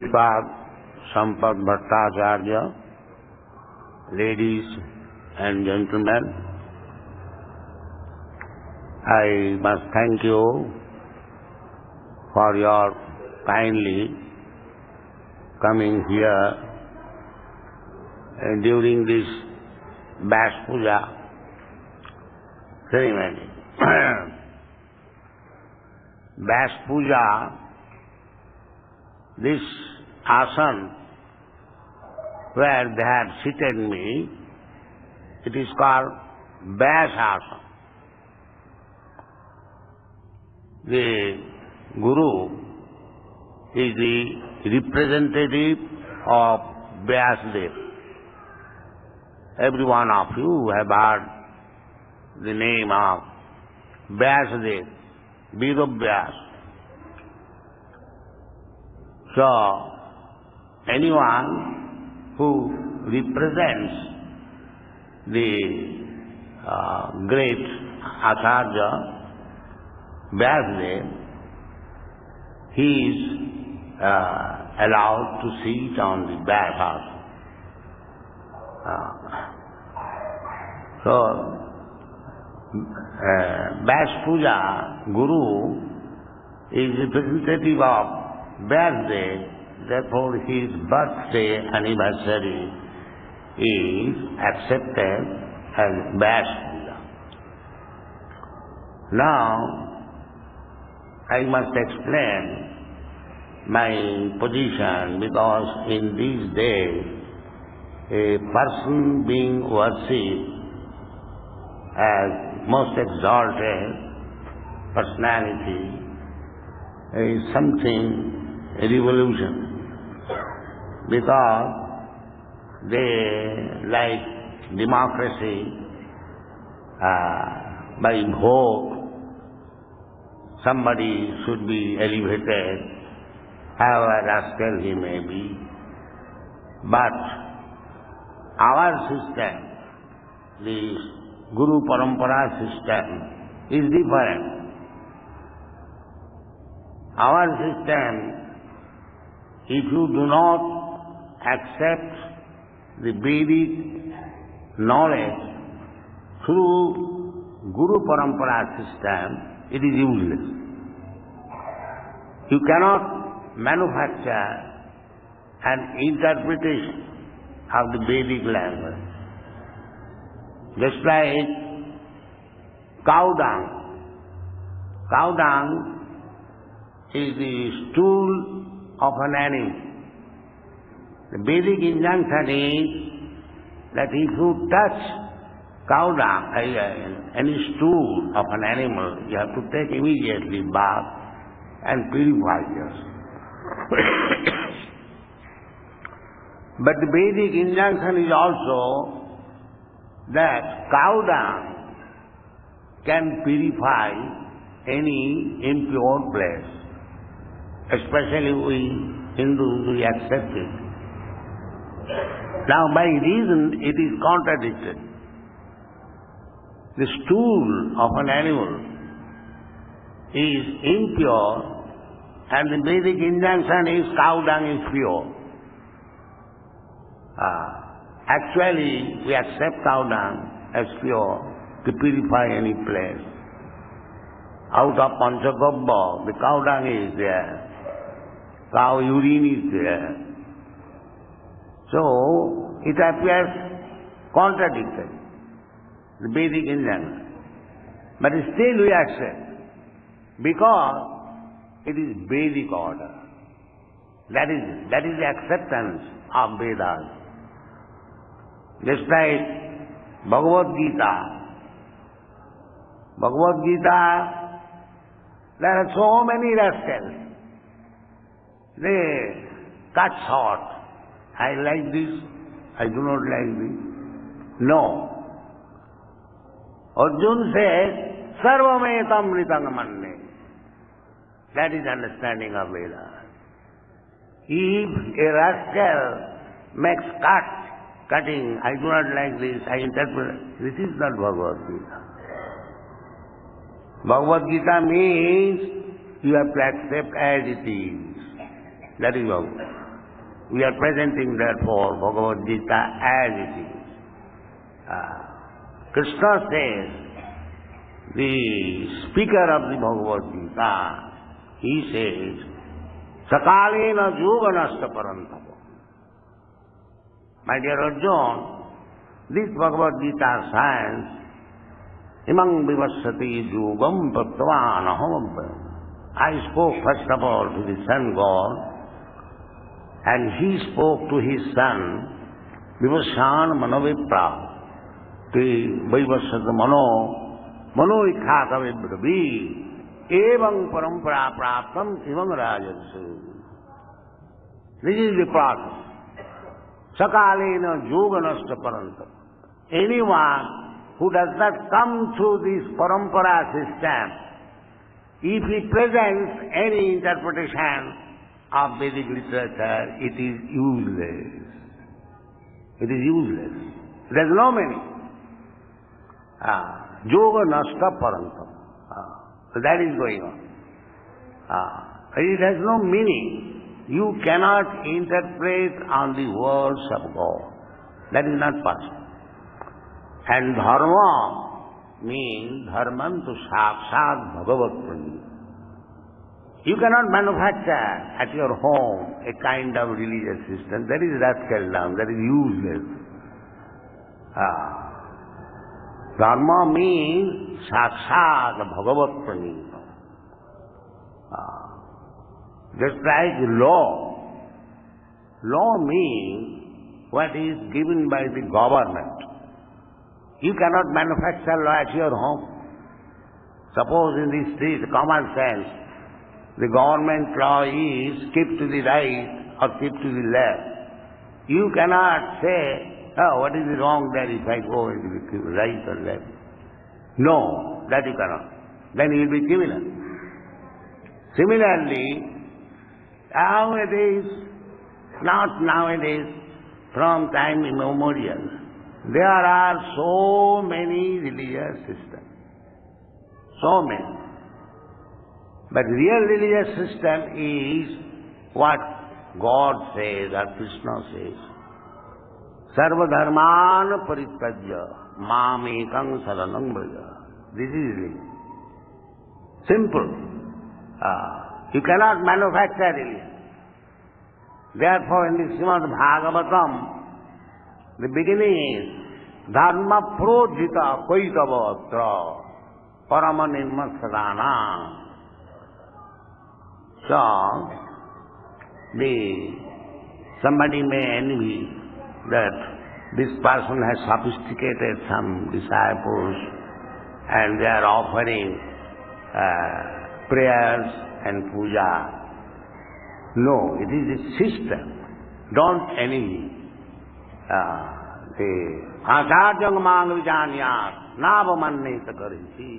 Prabhupada, Sampat Bhattacharya, ladies and gentlemen, I must thank you for your kindly coming here during this Vyasa-Puja ceremony. Vyasa-Puja, this asana where they have seated me, it is called Vyasa-asana. The Guru is the representative of Vyasadeva. Every one of you have heard the name of Vyasadeva, Vyasa. So, anyone who represents the great Acharya, Vyasadeva, he is allowed to sit on the Vyasa. So, Vyasa-Puja Guru is representative of Vyasadeva, therefore his birthday anniversary is accepted as Vyasa-Puja. Now, I must explain my position because in these days a person being worshipped as most exalted personality is something, a revolution, because they like democracy, by vote somebody should be elevated, however rascal he may be. But our system, the Guru Parampara system, is different. Our system, if you do not accept the Vedic knowledge through Guru Parampara system, it is useless. You cannot manufacture an interpretation of the Vedic language. Just like cow dung. Cow dung is the stool of an animal. The Vedic injunction is that if you touch cow dung, any stool of an animal, you have to take immediately bath and purify yourself. But the Vedic injunction is also that cow dung can purify any impure place. Especially we Hindus, we accept it. Now by reason it is contradicted. The stool of an animal is impure and the Vedic injunction is cow dung is pure. Actually, we accept cow dung as pure to purify any place. Out of Panchagabha, the cow dung is there. Cow urine is there. So, it appears contradictory, the Vedic injunction. But still we accept, because it is Vedic order. That is the acceptance of Vedas. Just like Bhagavad-gita. Bhagavad-gita, there are so many rascals. They cut short. I like this, I do not like this. No. Arjuna says, Sarvametam Ritang Manne. That is understanding of Vedas. If a rascal makes cutting, I do not like this, I interpret, this is not Bhagavad-gita. Bhagavad-gita means you have to accept as it is. That is Bhagavad. We are presenting therefore Bhagavad-gita as it is. Krishna says, the speaker of the Bhagavad-gita, he says, Sakalena yoganasta parantapa. My dear Arjuna, this Bhagavad-gita science, imang vivasati yogam prattvanaham. I spoke first of all to the sun god, and he spoke to his son, Vivashan Manovipra, the Vivasat Mano Ikhata Vibravi, Evang Parampara Praptam Evang Rajas. This is the process. Sakalena yoganasta paranta. Anyone who does not come through this parampara system, if he presents any interpretation of Vedic literature, it is useless. It is useless. There is no meaning. Yoga nasta parantam. So that is going on. It has no meaning. You cannot interpret on the words of God. That is not possible. And dharma means dharmantu sakshat bhagavat pranita. You cannot manufacture at your home a kind of religious system. That is rascal down, that is useless. Dharma means sakshat bhagavat pranita. Just like law. Law means what is given by the government. You cannot manufacture law at your home. Suppose in the street, common sense, the government law is keep to the right or keep to the left. You cannot say, oh, what is wrong there if I go into the right or left? No, that you cannot. Then you will be criminal. Similarly, nowadays, not nowadays, from time immemorial, there are so many religious systems. So many. But real religious system is what God says or Krishna says. Sarva dharman parityajya mam ekam saranam braja. This is religion. Simple. You cannot manufacture religion. Therefore, in the Srimad Bhagavatam, the beginning is dharma projita koitavatra parama nirmasadana. So, somebody may envy that this person has sophisticated some disciples and they are offering prayers and puja. No, it is a system. Don't envy. Acharya mang vijanyat navamanneta karisi.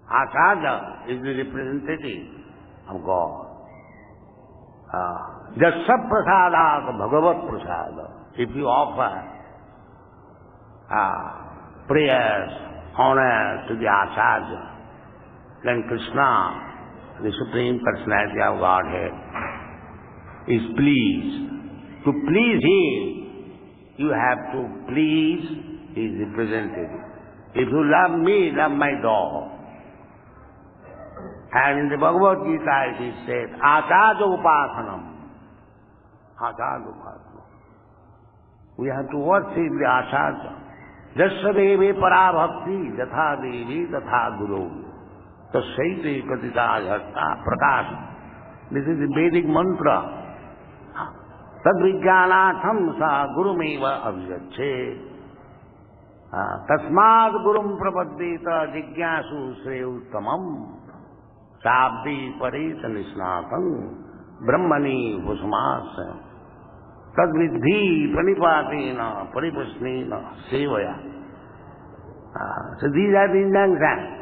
Acharya is the representative of God. Jasya prasadat bhagavat prasada. If you offer prayers, honor to the Acharya, then Krishna, the Supreme Personality of Godhead, is pleased. To please Him, you have to please His representative. If you love me, love my dog. And in the Bhagavad-gita it is said, Acharya upasanam. Acharya upasanam. We have to worship the Acharya. Jasya devi para bhakti, jatha devi tatha guru. Tasyaite katita jhatta prakash. This is the Vedic mantra. Tadvijnanatham sa gurumeva avyache. Tasmad gurum prapaddeta jigyasu shreyuttamam. Sabdi parita nisnatam brahmani bhusmas. Tadvidhi pranipatena paripasnena sevaya. So these are the injunctions.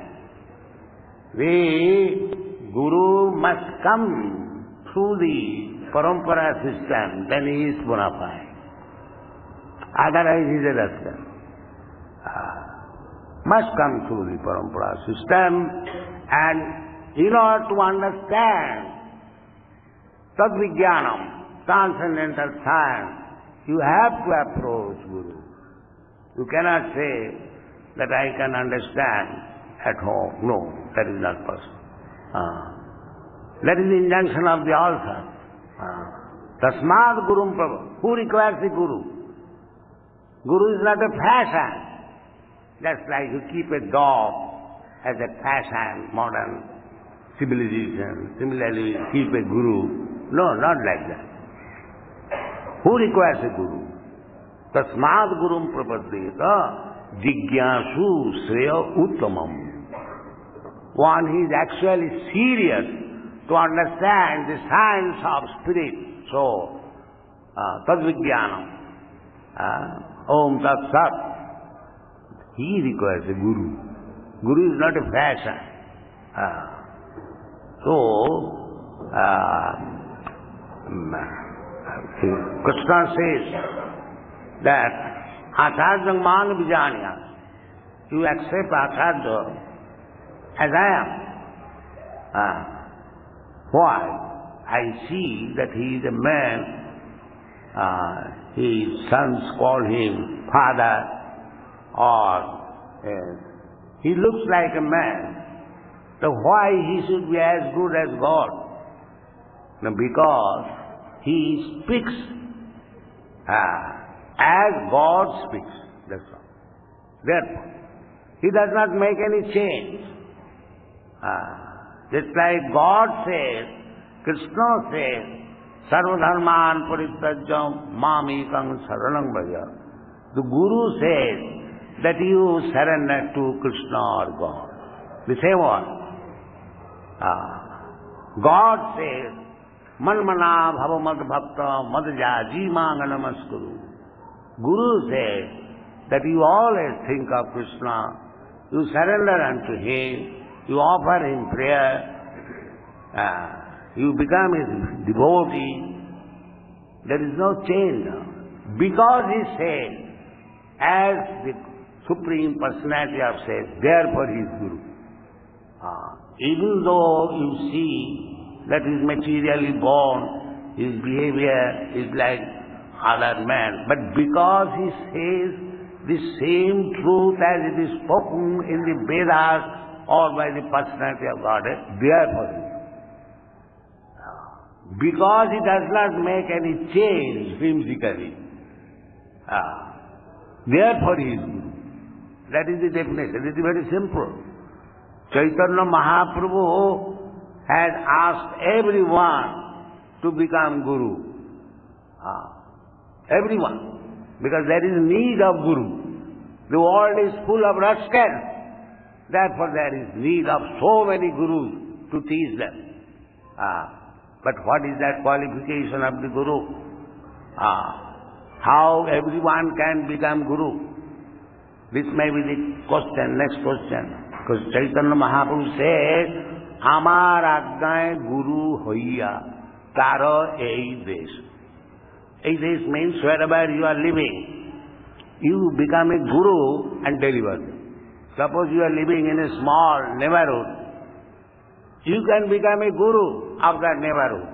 The Guru must come through the parampara system, then he is bona fide. Otherwise he is a rascal. Must come through the parampara system, and in order to understand Tadvijnanam, transcendental science, you have to approach Guru. You cannot say that I can understand at home. No, that is not possible. That is the injunction of the author. Tasmad Gurum Prabhu. Who requires the Guru? Guru is not a fashion. Just like you keep a dog as a fashion, modern civilization. Similarly, keep a Guru. No, not like that. Who requires a Guru? Tasmad Gurum Prapaddeta Jigyasu Shreya Uttamam. One who is actually serious to understand the science of spirit. So, Tadvijnanam, Om Tat Sat, he requires a Guru. Guru is not a fashion. Krishna says that Acharya Man Vijanya, you accept Acharya as I am. Why? I see that he is a man, his sons call him father, or he looks like a man. So why he should be as good as God? No, because he speaks as God speaks. That's all. Therefore, he does not make any change. Just like God says, Krishna says, Sarvadharman Parityajya Mamekam Saranam Bhaja. The Guru says that you surrender to Krishna or God. The same one. God says, Manmana Bhavamad Bhakta Madhya Jimanga Namaskuru. Guru says that you always think of Krishna, you surrender unto Him, you offer Him prayer, you become His devotee. There is no change now. Because He says, as the Supreme Personality of says, therefore He is Guru. Even though you see that he is materially born, his behavior is like other men, but because he says the same truth as it is spoken in the Vedas or by the personality of Godhead, therefore he is. Because he does not make any change whimsically, therefore he is Guru. That is the definition. It is very simple. Chaitanya Mahaprabhu had asked everyone to become Guru. Everyone. Because there is need of Guru. The world is full of rascals. Therefore there is need of so many Gurus to teach them. But what is that qualification of the Guru? How everyone can become Guru? This may be the question, next question. Because Chaitanya Mahaprabhu said, Amar Agnaye Guru Hoiya Taro Ei Desh. Ei Desh means wherever you are living, you become a Guru and deliver them. Suppose you are living in a small neighborhood, you can become a Guru of that neighborhood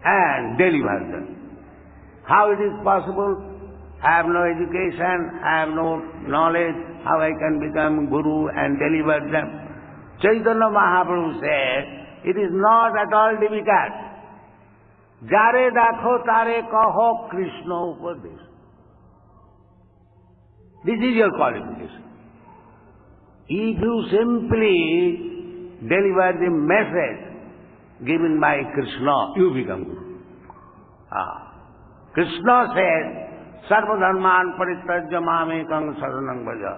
and deliver them. How it is possible? I have no education, I have no knowledge, how I can become Guru and deliver them? Chaitanya Mahaprabhu said, it is not at all difficult. Jare dakho tare kaho Krishna upadesh. This is your qualification. If you simply deliver the message given by Krishna, you become Guru. Krishna said, Sarvadharman Parityajya Mamekam Saranam Bhaja.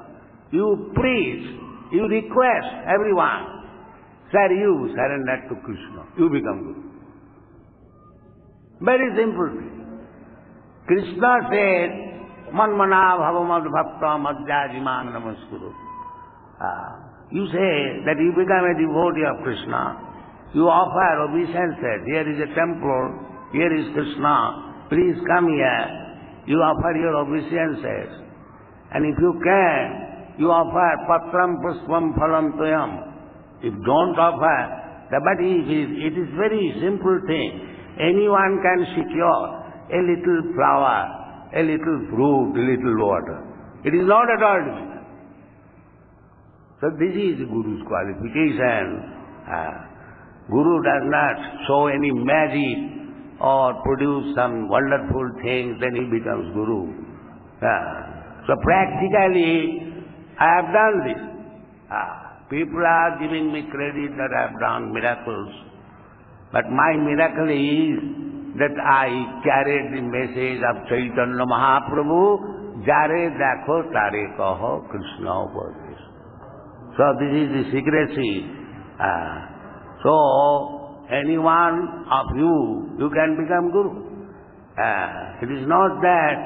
You preach, you request everyone, sir, you surrender to Krishna, you become Guru. Very simple. Krishna said, Manmana Bhavamad Bhakta Madhyajimang Namaskuru. You say that you become a devotee of Krishna, you offer obeisances, here is a temple, here is Krishna, please come here. You offer your obeisances. And if you can, you offer patram puspam phalam toyam. If don't offer, but it is very simple thing. anyone can secure a little flower, a little fruit, a little water. It is not at all difficult. So this is the Guru's qualification. Guru does not show any magic or produce some wonderful things, then he becomes Guru. So practically, I have done this. People are giving me credit that I have done miracles. But my miracle is that I carried the message of Chaitanya Mahaprabhu, Jare Dakho Tare Kaho Krishna Upadesha. So this is the secrecy. So any one of you can become Guru. It is not that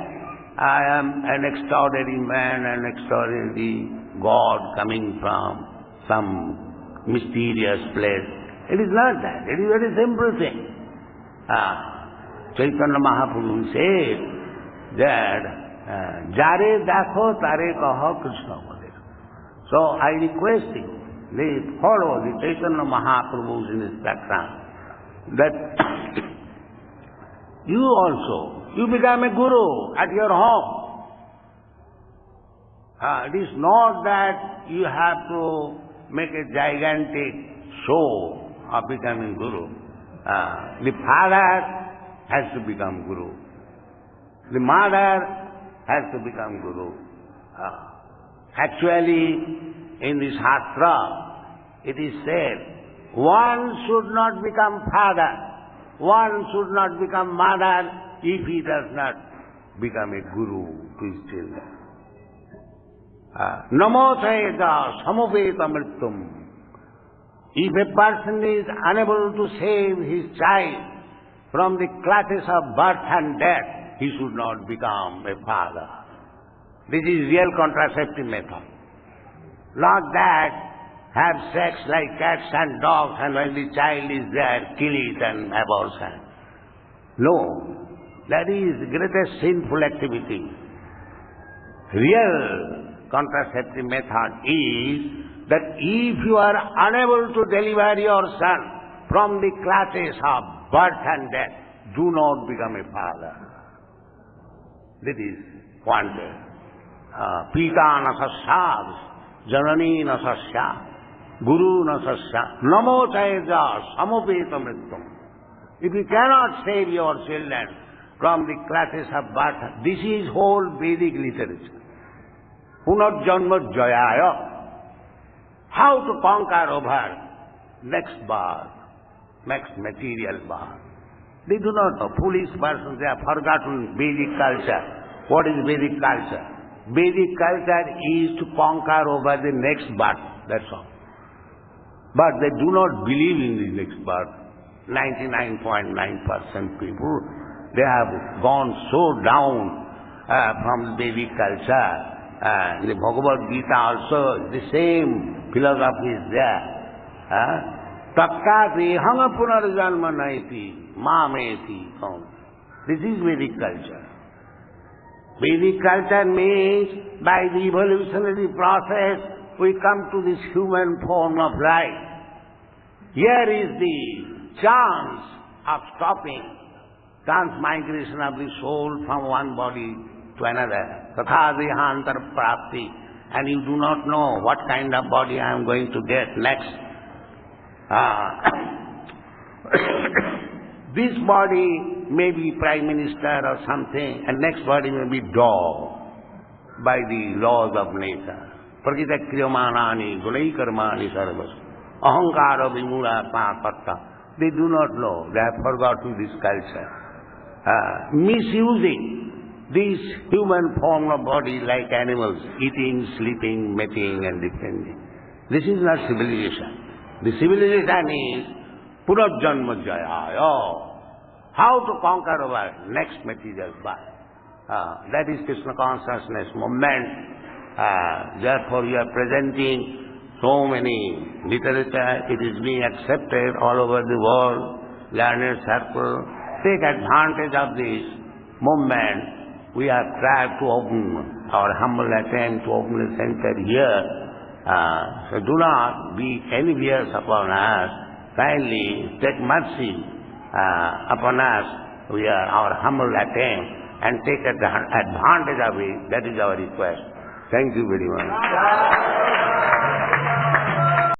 I am an extraordinary man, an extraordinary God coming from some mysterious place. It is not that. It is a very simple thing. Chaitanya Mahaprabhu said that Jare Dakho Tare Kaho Krishna Upadesha. So I request you, follow the Chaitanya Mahaprabhu's instruction that you also, you become a Guru at your home. It is not that you have to make a gigantic show of becoming Guru. The father has to become Guru. The mother has to become Guru. Actually, in this Shastra, it is said, one should not become father, one should not become mother if he does not become a Guru to his children. Namo sayeda samupeta mrittum. If a person is unable to save his child from the clutches of birth and death, he should not become a father. This is real contraceptive method. Not that have sex like cats and dogs and when the child is there, kill it and abortion. No, that is the greatest sinful activity. Real contraceptive method is that if you are unable to deliver your son from the clutches of birth and death, do not become a father. That is wanted. Pita na sasyad, janani na sasyad, guru na sasyad, namo chayaja samupeta mrittum. If you cannot save your children from the clutches of birth, this is whole Vedic literature. Punarjanma jayaya. How to conquer over next birth, next material birth. They do not know. Foolish persons, they have forgotten Vedic culture. What is Vedic culture? Vedic culture is to conquer over the next birth, that's all. But they do not believe in the next birth. 99.9% people, they have gone so down from Vedic culture. The Bhagavad-gita also, the same philosophy is there. Tattati hanga punarjanma naiti mameti. This is Vedic culture. Vedic culture means by the evolutionary process we come to this human form of life. Here is the chance of stopping transmigration of the soul from one body to another. Tatha dehantar prapti. And you do not know what kind of body I am going to get next. This body may be Prime Minister or something, and next body may be dog by the laws of nature. Prakita kriyamanani gunai karmani sarvas. Ahankara vimura papatta. They do not know. They have forgotten this culture. Misusing this human form of body like animals, eating, sleeping, mating and defending. This is not civilization. The civilization is Punarjanma Jaya. How to conquer our next material birth. That is Krishna consciousness movement. Therefore you are presenting so many literature. It is being accepted all over the world. Learned circle. Take advantage of this movement. We have tried to open our humble attempt to open a center here. So do not be envious upon us. Kindly take mercy upon us, we are our humble attempt and take advantage of it. That is our request. Thank you very much.